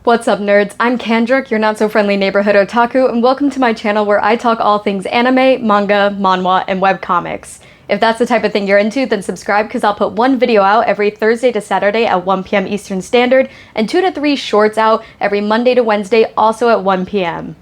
What's up, nerds? I'm Kendrick, your not-so-friendly neighborhood otaku, and welcome to my channel where I talk all things anime, manga, manhwa, and webcomics. If that's the type of thing you're into, then subscribe because I'll put one video out every Thursday to Saturday at 1 p.m. Eastern Standard, and 2 to 3 shorts out every Monday to Wednesday, also at 1 p.m.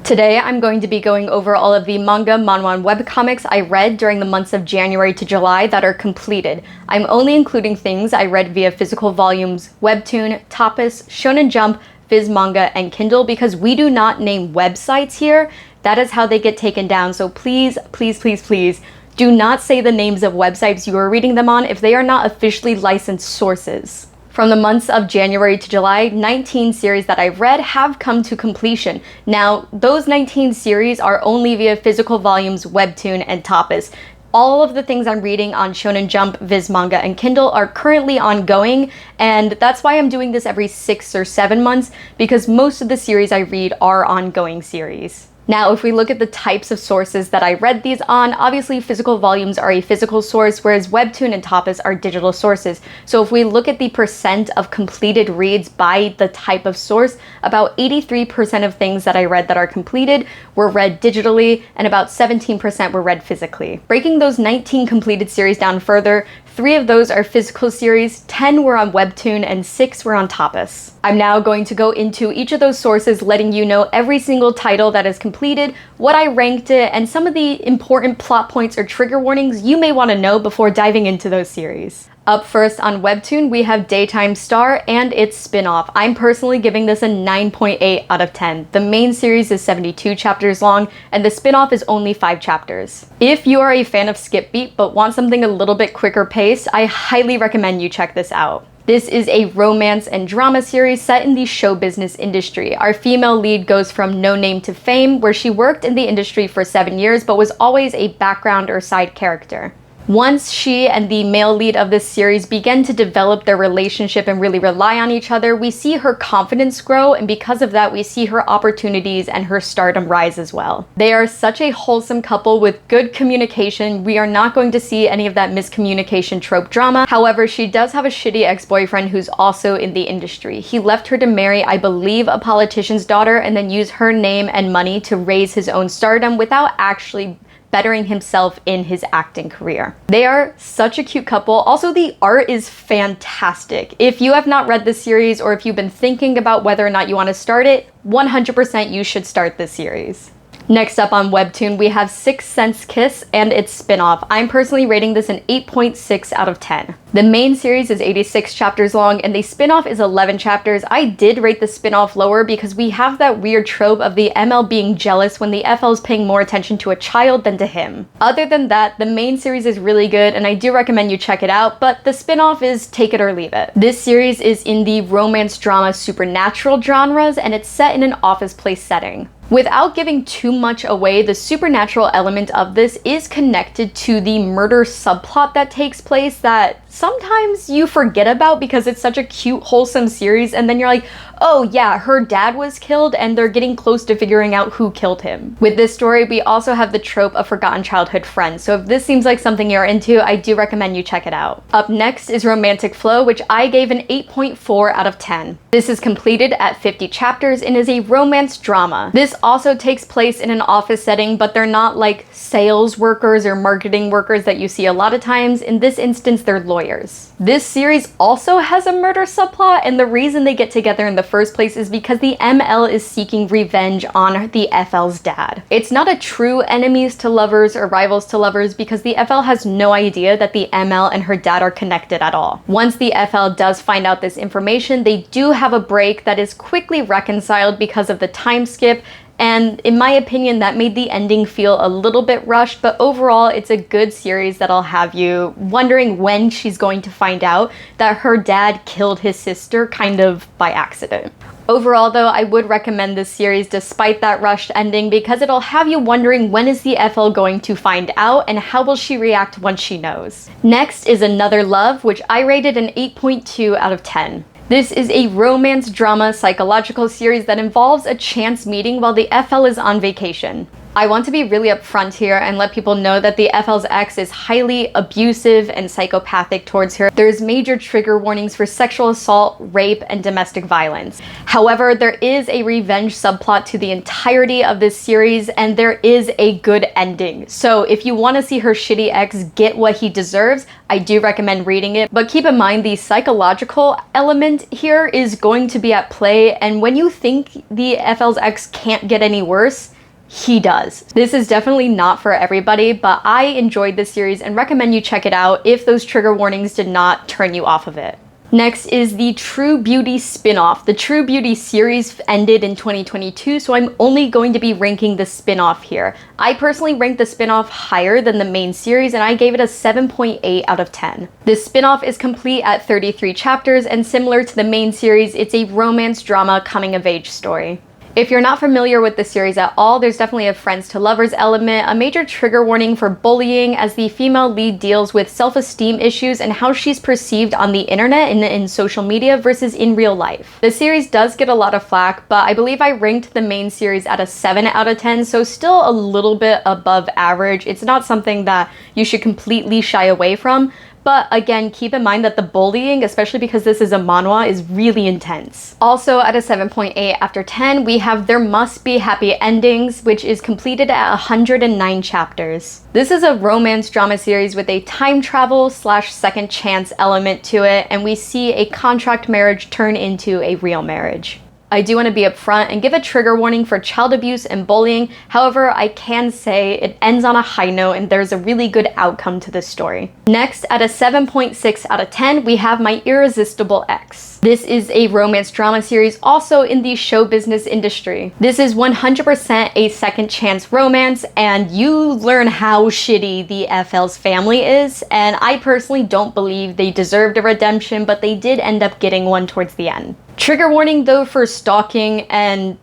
Today, I'm going to be going over all of the manga, manhwa, and webcomics I read during the months of January to July that are completed. I'm only including things I read via physical volumes, webtoon, tapas, Shonen Jump, Viz Manga, and Kindle because we do not name websites here. That is how they get taken down, so please, please, please, please, do not say the names of websites you are reading them on if they are not officially licensed sources. From the months of January to July, 19 series that I've read have come to completion. Now, those 19 series are only via physical volumes, webtoon, and tapas. All of the things I'm reading on Shonen Jump, Viz Manga, and Kindle are currently ongoing, and that's why I'm doing this every 6 or 7 months, because most of the series I read are ongoing series. Now, if we look at the types of sources that I read these on, obviously physical volumes are a physical source, whereas webtoon and tapas are digital sources. So if we look at the percent of completed reads by the type of source, about 83% of things that I read that are completed were read digitally, and about 17% were read physically. Breaking those 19 completed series down further, 3 of those are physical series, 10 were on webtoon, and 6 were on tapas. I'm now going to go into each of those sources, letting you know every single title that is completed, what I ranked it, and some of the important plot points or trigger warnings you may want to know before diving into those series. Up first on webtoon, we have Daytime Star and its spin-off. I'm personally giving this a 9.8 out of 10. The main series is 72 chapters long, and the spin-off is only 5 chapters. If you are a fan of skip beat but want something a little bit quicker paced, I highly recommend you check this out. This is a romance and drama series set in the show business industry. Our female lead goes from no name to fame, where she worked in the industry for 7 years but was always a background or side character. Once she and the male lead of this series begin to develop their relationship and really rely on each other, we see her confidence grow, and because of that, we see her opportunities and her stardom rise as well. They are such a wholesome couple with good communication. We are not going to see any of that miscommunication trope drama. However, she does have a shitty ex-boyfriend who's also in the industry. He left her to marry, I believe, a politician's daughter and then use her name and money to raise his own stardom without actually bettering himself in his acting career. They are such a cute couple. Also, the art is fantastic. If you have not read this series, or if you've been thinking about whether or not you want to start it, 100% you should start this series. Next up on webtoon, we have Sixth Sense Kiss and its spin-off. I'm personally rating this an 8.6 out of 10. The main series is 86 chapters long, and the spin-off is 11 chapters. I did rate the spin-off lower because we have that weird trope of the ML being jealous when the FL is paying more attention to a child than to him. Other than that, the main series is really good, and I do recommend you check it out, but the spin-off is take it or leave it. This series is in the romance, drama, supernatural genres, and it's set in an office place setting. Without giving too much away, the supernatural element of this is connected to the murder subplot that takes place that sometimes you forget about because it's such a cute, wholesome series, and then you're like, oh yeah, her dad was killed and they're getting close to figuring out who killed him. With this story, we also have the trope of forgotten childhood friends, so if this seems like something you're into, I do recommend you check it out. Up next is Romantic Flow, which I gave an 8.4 out of 10. This is completed at 50 chapters and is a romance drama. This also takes place in an office setting, but they're not like sales workers or marketing workers that you see a lot of times. In this instance, they're lawyers. This series also has a murder subplot, and the reason they get together in the first place is because the ML is seeking revenge on the FL's dad. It's not a true enemies to lovers or rivals to lovers because the FL has no idea that the ML and her dad are connected at all. Once the FL does find out this information, they do have a break that is quickly reconciled because of the time skip, and in my opinion, that made the ending feel a little bit rushed, but overall, it's a good series that'll have you wondering when she's going to find out that her dad killed his sister kind of by accident. Overall though, I would recommend this series despite that rushed ending because it'll have you wondering when is the FL going to find out and how will she react once she knows. Next is Another Love, which I rated an 8.2 out of 10. This is a romance drama psychological series that involves a chance meeting while the FL is on vacation. I want to be really upfront here and let people know that the FL's ex is highly abusive and psychopathic towards her. There's major trigger warnings for sexual assault, rape, and domestic violence. However, there is a revenge subplot to the entirety of this series, and there is a good ending. So if you want to see her shitty ex get what he deserves, I do recommend reading it. But keep in mind, the psychological element here is going to be at play, and when you think the FL's ex can't get any worse, he does. This is definitely not for everybody, but I enjoyed this series and recommend you check it out if those trigger warnings did not turn you off of it. Next is the True Beauty spin-off. The True Beauty series ended in 2022, so I'm only going to be ranking the spin-off here. I personally ranked the spin-off higher than the main series, and I gave it a 7.8 out of 10. This spin-off is complete at 33 chapters, and similar to the main series, it's a romance drama coming-of-age story. If you're not familiar with the series at all, there's definitely a friends to lovers element, a major trigger warning for bullying as the female lead deals with self-esteem issues and how she's perceived on the internet and in social media versus in real life. The series does get a lot of flack, but I believe I ranked the main series at a 7 out of 10, so still a little bit above average. It's not something that you should completely shy away from. But again, keep in mind that the bullying, especially because this is a manhwa, is really intense. Also at a 7.8 after 10, we have There Must Be Happy Endings, which is completed at 109 chapters. This is a romance drama series with a time travel / second chance element to it, and we see a contract marriage turn into a real marriage. I do want to be upfront and give a trigger warning for child abuse and bullying. However, I can say it ends on a high note and there's a really good outcome to this story. Next, at a 7.6 out of 10, we have My Irresistible Ex. This is a romance drama series also in the show business industry. This is 100% a second chance romance, and you learn how shitty the FL's family is, and I personally don't believe they deserved a redemption, but they did end up getting one towards the end. Trigger warning though for stalking and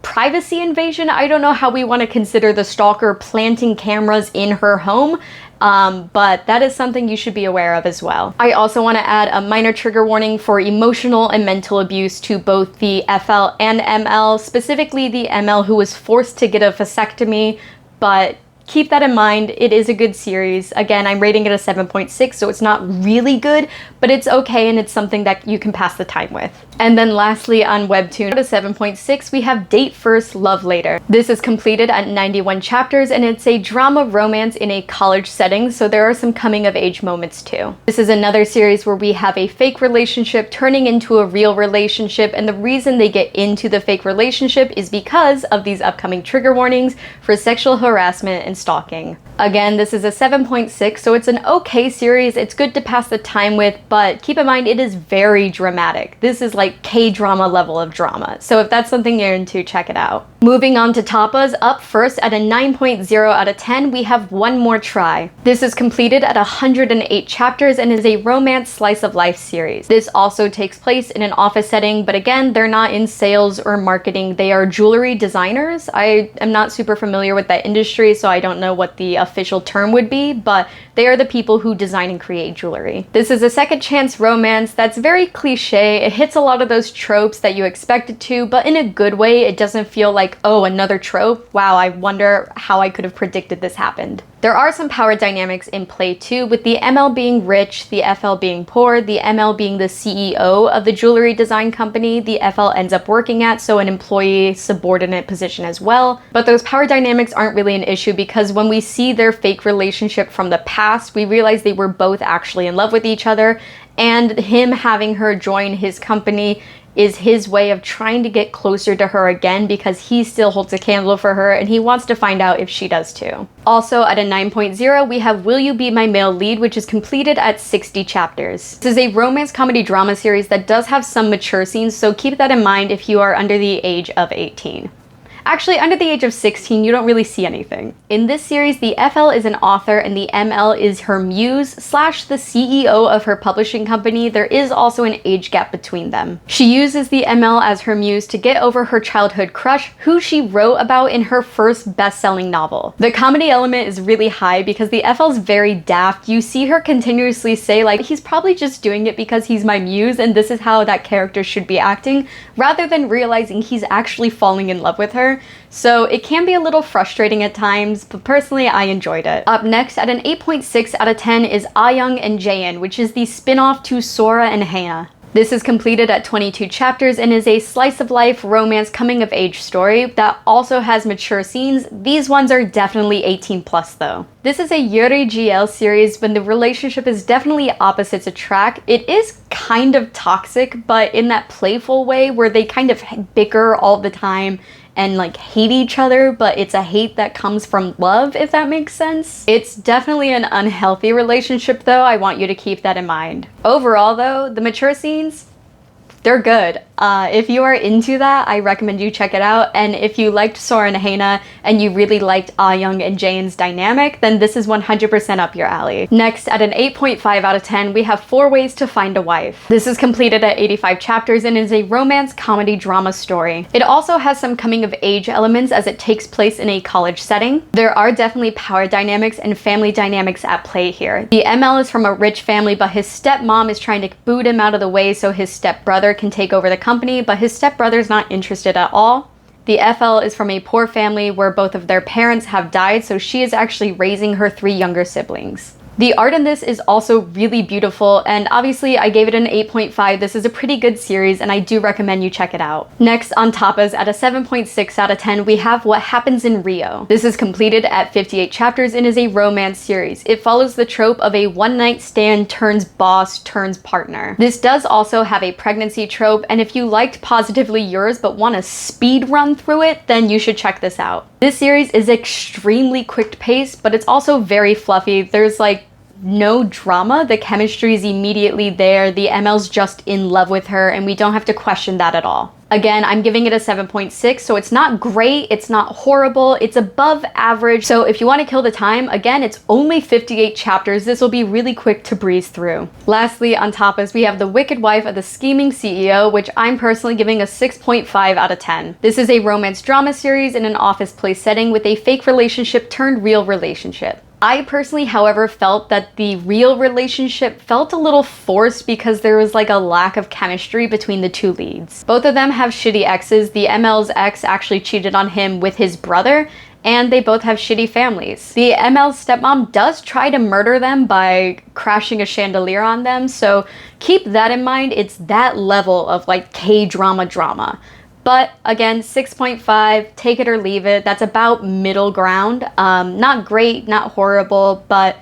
privacy invasion. I don't know how we want to consider the stalker planting cameras in her home, but that is something you should be aware of as well. I also want to add a minor trigger warning for emotional and mental abuse to both the FL and ML, specifically the ML who was forced to get a vasectomy, but keep that in mind. It is a good series. Again, I'm rating it a 7.6, so it's not really good, but it's okay and it's something that you can pass the time with. And then lastly on Webtoon, at a 7.6, we have Date First, Love Later. This is completed at 91 chapters and it's a drama romance in a college setting, so there are some coming of age moments too. This is another series where we have a fake relationship turning into a real relationship, and the reason they get into the fake relationship is because of these upcoming trigger warnings for sexual harassment and stalking. Again, this is a 7.6, so it's an okay series. It's good to pass the time with, but keep in mind it is very dramatic. This is like K-drama level of drama, so if that's something you're into, check it out. Moving on to tapas, up first at a 9.0 out of 10, we have One More Try. This is completed at 108 chapters and is a romance slice of life series. This also takes place in an office setting, but again, they're not in sales or marketing. They are jewelry designers. I am not super familiar with that industry, so I don't know what the official term would be, but they are the people who design and create jewelry. This is a second chance romance that's very cliche. It hits a lot of those tropes that you expect it to, but in a good way. It doesn't feel like, oh, another trope. Wow, I wonder how I could have predicted this happened. There are some power dynamics in play too, with the ML being rich, the FL being poor, the ML being the CEO of the jewelry design company the FL ends up working at, so an employee subordinate position as well. But those power dynamics aren't really an issue because when we see their fake relationship from the past, we realize they were both actually in love with each other, and him having her join his company is his way of trying to get closer to her again because he still holds a candle for her and he wants to find out if she does too. Also at a 9.0, we have Will You Be My Male Lead, which is completed at 60 chapters. This is a romance comedy drama series that does have some mature scenes, so keep that in mind if you are under the age of 18. Actually, under the age of 16, you don't really see anything. In this series, the FL is an author and the ML is her muse / the CEO of her publishing company. There is also an age gap between them. She uses the ML as her muse to get over her childhood crush, who she wrote about in her first best-selling novel. The comedy element is really high because the FL's very daft. You see her continuously say like, he's probably just doing it because he's my muse and this is how that character should be acting, rather than realizing he's actually falling in love with her. partner, so it can be a little frustrating at times, but personally I enjoyed it. Up next at an 8.6 out of 10 is Ah-young and Jae-in, which is the spin-off to Sora and Hana. This is completed at 22 chapters and is a slice-of-life romance coming-of-age story that also has mature scenes. These ones are definitely 18 plus though. This is a Yuri GL series when the relationship is definitely opposites attract. It is kind of toxic, but in that playful way where they kind of bicker all the time and like hate each other, but it's a hate that comes from love, if that makes sense. It's definitely an unhealthy relationship though, I want you to keep that in mind. Overall though, the mature scenes, they're good. If you are into that, I recommend you check it out. And if you liked Sora and Hana and you really liked Ah-young and Jae-in's dynamic, then this is 100% up your alley. Next, at an 8.5 out of 10, we have 4 Ways to Find a Wife. This is completed at 85 chapters and is a romance comedy drama story. It also has some coming of age elements as it takes place in a college setting. There are definitely power dynamics and family dynamics at play here. The ML is from a rich family, but his stepmom is trying to boot him out of the way so his stepbrother can take over the company, but his stepbrother's not interested at all. The FL is from a poor family where both of their parents have died, so she is actually raising her 3 younger siblings. The art in this is also really beautiful, and obviously I gave it an 8.5. This is a pretty good series and I do recommend you check it out. Next on Tapas at a 7.6 out of 10, we have What Happens in Rio. This is completed at 58 chapters and is a romance series. It follows the trope of a one-night stand turns boss turns partner. This does also have a pregnancy trope, and if you liked Positively Yours but want to speed run through it, then you should check this out. This series is extremely quick paced, but it's also very fluffy. There's like no drama. The chemistry is immediately there. The ML's just in love with her and we don't have to question that at all. Again, I'm giving it a 7.6, so it's not great, it's not horrible, it's above average. So if you want to kill the time, again, it's only 58 chapters. This will be really quick to breeze through. Lastly, on Tapas, we have The Wicked Wife of the Scheming CEO, which I'm personally giving a 6.5 out of 10. This is a romance drama series in an office place setting with a fake relationship turned real relationship. I personally, however, felt that the real relationship felt a little forced because there was like a lack of chemistry between the 2 leads. Both of them have shitty exes. The ML's ex actually cheated on him with his brother, and they both have shitty families. The ML's stepmom does try to murder them by crashing a chandelier on them, so keep that in mind. It's that level of like K-drama drama. But again, 6.5, take it or leave it. That's about middle ground. Not great, not horrible, but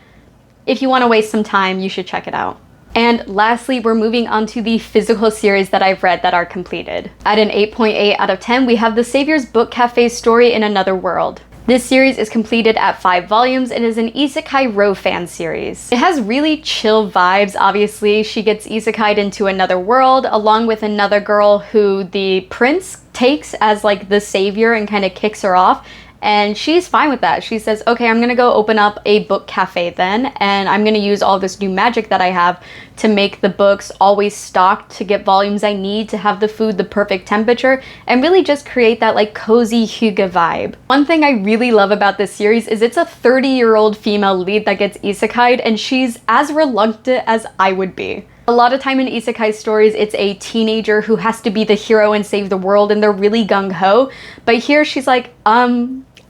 if you want to waste some time, you should check it out. And lastly, we're moving on to the physical series that I've read that are completed. At an 8.8 out of 10, we have The Savior's Book Cafe Story in Another World. This series is completed at 5 volumes and is an isekai ro fan series. It has really chill vibes. Obviously, she gets isekai'd into another world along with another girl who the prince takes as like the savior and kind of kicks her off. And she's fine with that. She says, okay, I'm gonna go open up a book cafe then, and I'm gonna use all this new magic that I have to make the books always stocked, to get volumes I need, to have the food the perfect temperature, and really just create that like cozy hygge vibe. One thing I really love about this series is it's a 30-year-old female lead that gets isekai'd, and she's as reluctant as I would be. A lot of time in isekai stories, it's a teenager who has to be the hero and save the world, and they're really gung-ho. But here she's like,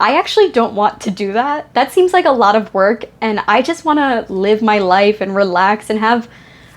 I actually don't want to do that. That seems like a lot of work, and I just want to live my life and relax and have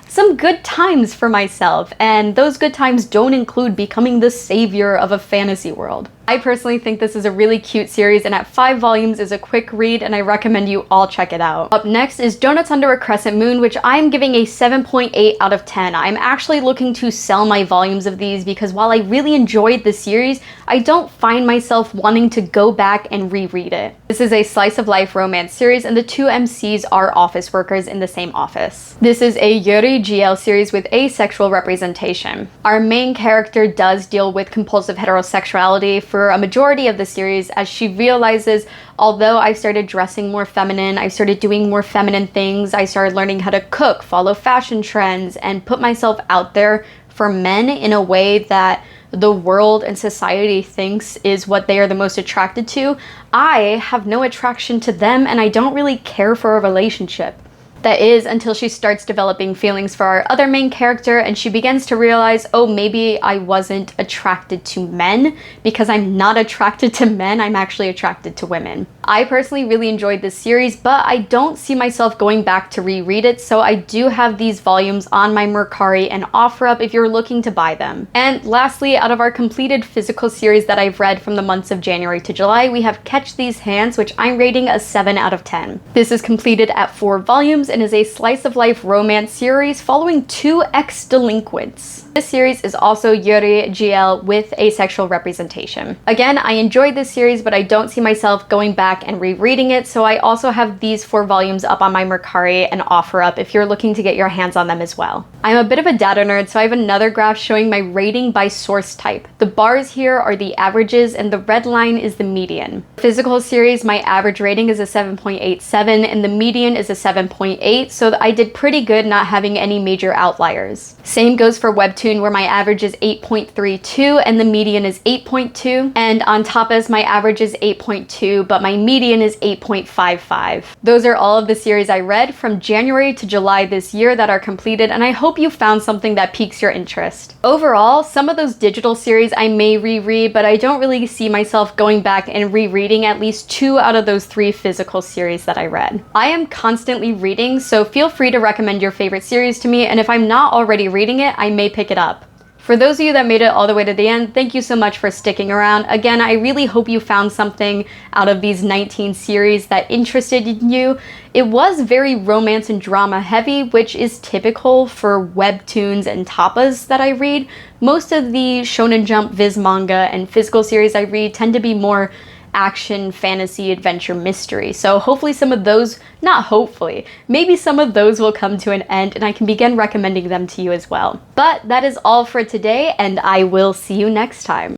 some good times for myself. And those good times don't include becoming the savior of a fantasy world. I personally think this is a really cute series, and at 5 volumes is a quick read, and I recommend you all check it out. Up next is Donuts Under a Crescent Moon, which I'm giving a 7.8 out of 10. I'm actually looking to sell my volumes of these because while I really enjoyed the series, I don't find myself wanting to go back and reread it. This is a slice of life romance series, and the 2 MCs are office workers in the same office. This is a Yuri GL series with asexual representation. Our main character does deal with compulsive heterosexuality for a majority of the series, as she realizes, although I started dressing more feminine, I started doing more feminine things, I started learning how to cook, follow fashion trends, and put myself out there for men in a way that the world and society thinks is what they are the most attracted to, I have no attraction to them and I don't really care for a relationship. That is, until she starts developing feelings for our other main character and she begins to realize, oh, maybe I wasn't attracted to men because I'm not attracted to men, I'm actually attracted to women. I personally really enjoyed this series, but I don't see myself going back to reread it, so I do have these volumes on my Mercari and OfferUp if you're looking to buy them. And lastly, out of our completed physical series that I've read from the months of January to July, we have Catch These Hands, which I'm rating a 7 out of 10. This is completed at 4 volumes and is a slice of life romance series following 2 ex-delinquents. This series is also Yuri GL with asexual representation. Again, I enjoyed this series, but I don't see myself going back and rereading it, so I also have these 4 volumes up on my Mercari and OfferUp if you're looking to get your hands on them as well. I'm a bit of a data nerd, so I have another graph showing my rating by source type. The bars here are the averages and the red line is the median. Physical series, my average rating is a 7.87 and the median is a 7.8, so I did pretty good not having any major outliers. Same goes for webtoon, where my average is 8.32 and the median is 8.2, and on tapas my average is 8.2 but my median is 8.55. Those are all of the series I read from January to July this year that are completed, and I hope you found something that piques your interest. Overall, some of those digital series I may reread, but I don't really see myself going back and rereading at least 2 out of those 3 physical series that I read. I am constantly reading, so feel free to recommend your favorite series to me, and if I'm not already reading it, I may pick it up. For those of you that made it all the way to the end, thank you so much for sticking around. Again, I really hope you found something out of these 19 series that interested you. It was very romance and drama heavy, which is typical for webtoons and tapas that I read. Most of the Shonen Jump, Viz manga, and physical series I read tend to be more action, fantasy, adventure, mystery. So hopefully some of those, not hopefully, maybe some of those will come to an end and I can begin recommending them to you as well. But that is all for today, and I will see you next time.